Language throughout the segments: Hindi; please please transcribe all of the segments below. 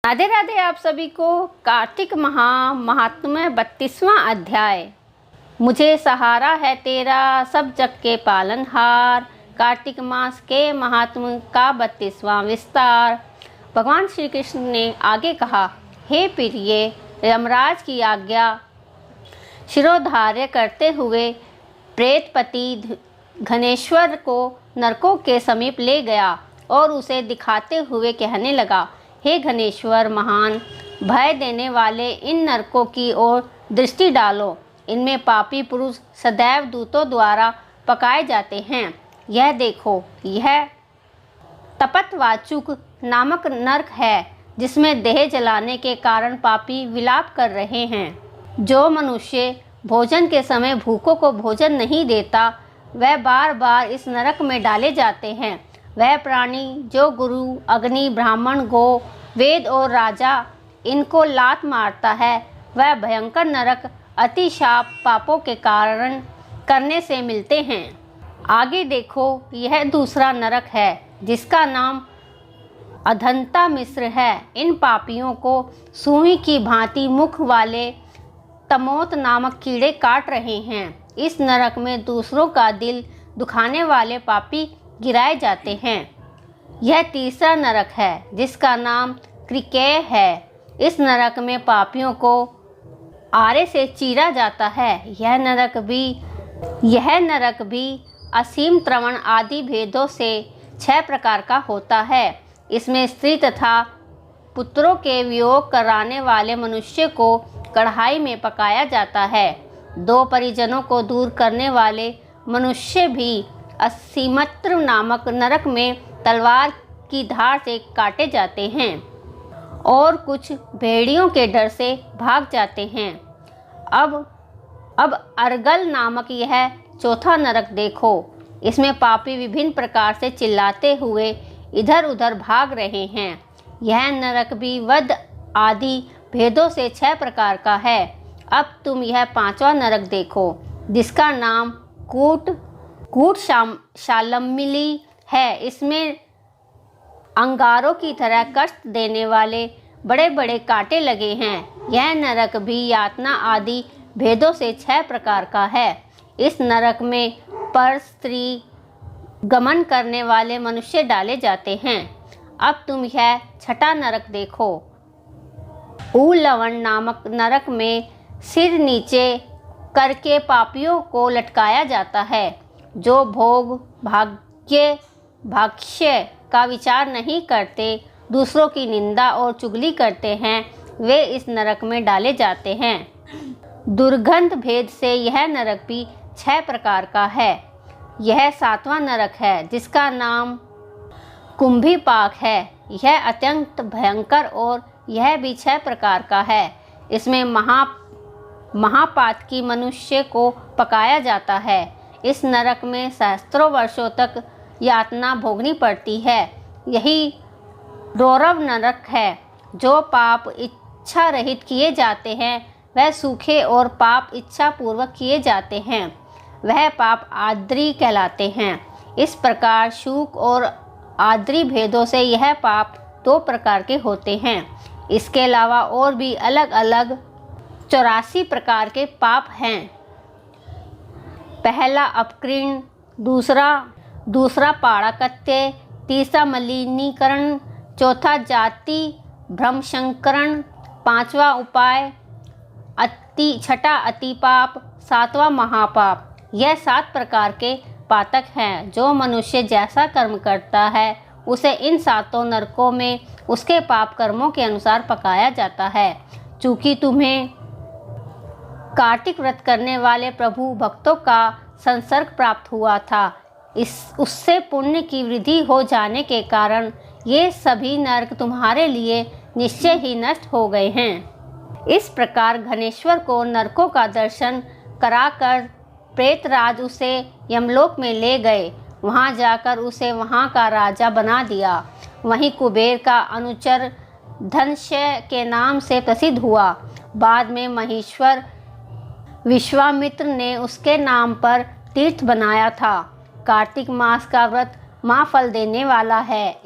राधे राधे। आप सभी को कार्तिक महात्म्य 32वां अध्याय। मुझे सहारा है तेरा सब जग के पालनहार। कार्तिक मास के महात्म्य का 32वां विस्तार। भगवान श्री कृष्ण ने आगे कहा, हे प्रिय, यमराज की आज्ञा शिरोधार्य करते हुए प्रेतपति घनेश्वर को नरकों के समीप ले गया और उसे दिखाते हुए कहने लगा, हे घनेश्वर, महान भय देने वाले इन नरकों की ओर दृष्टि डालो। इनमें पापी पुरुष सदैव दूतों द्वारा पकाए जाते हैं। यह देखो, यह तपतवाचुक नामक नरक है, जिसमें देह जलाने के कारण पापी विलाप कर रहे हैं। जो मनुष्य भोजन के समय भूखों को भोजन नहीं देता, वह बार बार इस नरक में डाले जाते हैं। वह प्राणी जो गुरु, अग्नि, ब्राह्मण, गो, वेद और राजा इनको लात मारता है, वह भयंकर नरक अतिशाप पापों के कारण करने से मिलते हैं। आगे देखो, यह दूसरा नरक है, जिसका नाम अधंता मिश्र है। इन पापियों को सुई की भांति मुख वाले तमोत नामक कीड़े काट रहे हैं। इस नरक में दूसरों का दिल दुखाने वाले पापी गिराए जाते हैं। यह तीसरा नरक है, जिसका नाम क्रिकेय है। इस नरक में पापियों को आरे से चीरा जाता है। यह नरक भी असीम त्रवण आदि भेदों से 6 प्रकार का होता है। इसमें स्त्री तथा पुत्रों के वियोग कराने वाले मनुष्य को कढ़ाई में पकाया जाता है। 2 परिजनों को दूर करने वाले मनुष्य भी असीमत्र नामक नरक में तलवार की धार से काटे जाते हैं और कुछ भेड़ियों के डर से भाग जाते हैं। अब अर्गल नामक यह चौथा नरक देखो। इसमें पापी विभिन्न प्रकार से चिल्लाते हुए इधर उधर भाग रहे हैं। यह नरक भी वध आदि भेदों से 6 प्रकार का है। अब तुम यह 5वां नरक देखो, जिसका नाम कूट शालमिली है। इसमें अंगारों की तरह कष्ट देने वाले बड़े बड़े कांटे लगे हैं। यह नरक भी यातना आदि भेदों से 6 प्रकार का है। इस नरक में पर स्त्री गमन करने वाले मनुष्य डाले जाते हैं। अब तुम यह 6वां नरक देखो। उलवण नामक नरक में सिर नीचे करके पापियों को लटकाया जाता है। जो भोग भाग्य का विचार नहीं करते, दूसरों की निंदा और चुगली करते हैं, वे इस नरक में डाले जाते हैं। दुर्गंध भेद से यह नरक भी 6 प्रकार का है। यह 7वां नरक है, जिसका नाम कुंभीपाक है। यह अत्यंत भयंकर और यह भी 6 प्रकार का है। इसमें महापातकी मनुष्य को पकाया जाता है। इस नरक में सहस्त्रों वर्षों तक यातना भोगनी पड़ती है। यही रौरव नरक है। जो पाप इच्छा रहित किए जाते हैं, वह सूखे, और पाप इच्छा पूर्वक किए जाते हैं, वह पाप आद्री कहलाते हैं। इस प्रकार शूक और आद्री भेदों से यह पाप 2 प्रकार के होते हैं। इसके अलावा और भी अलग अलग 84 प्रकार के पाप हैं। पहला अपकृण, दूसरा पाड़ाकत्य, तीसरा मलिनीकरण, चौथा जाति भ्रमशंकरण, 5वां उपाय, 6ठा अतिपाप, 7वां महापाप। यह 7 प्रकार के पातक हैं। जो मनुष्य जैसा कर्म करता है, उसे इन 7 नरकों में उसके पाप कर्मों के अनुसार पकाया जाता है। चूँकि तुम्हें कार्तिक व्रत करने वाले प्रभु भक्तों का संसर्ग प्राप्त हुआ था, उससे पुण्य की वृद्धि हो जाने के कारण ये सभी नरक तुम्हारे लिए निश्चय ही नष्ट हो गए हैं। इस प्रकार घनेश्वर को नरकों का दर्शन कराकर प्रेतराज उसे यमलोक में ले गए। वहाँ जाकर उसे वहाँ का राजा बना दिया। वहीं कुबेर का अनुचर धनश्य के नाम से प्रसिद्ध हुआ। बाद में महेश्वर विश्वामित्र ने उसके नाम पर तीर्थ बनाया था। कार्तिक मास का व्रत महाफल देने वाला है।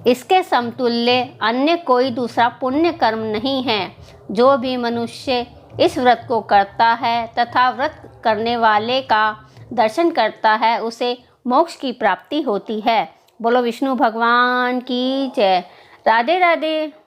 इसके समतुल्य अन्य कोई दूसरा पुण्य कर्म नहीं है। जो भी मनुष्य इस व्रत को करता है तथा व्रत करने वाले का दर्शन करता है, उसे मोक्ष की प्राप्ति होती है। बोलो विष्णु भगवान की जय। राधे राधे।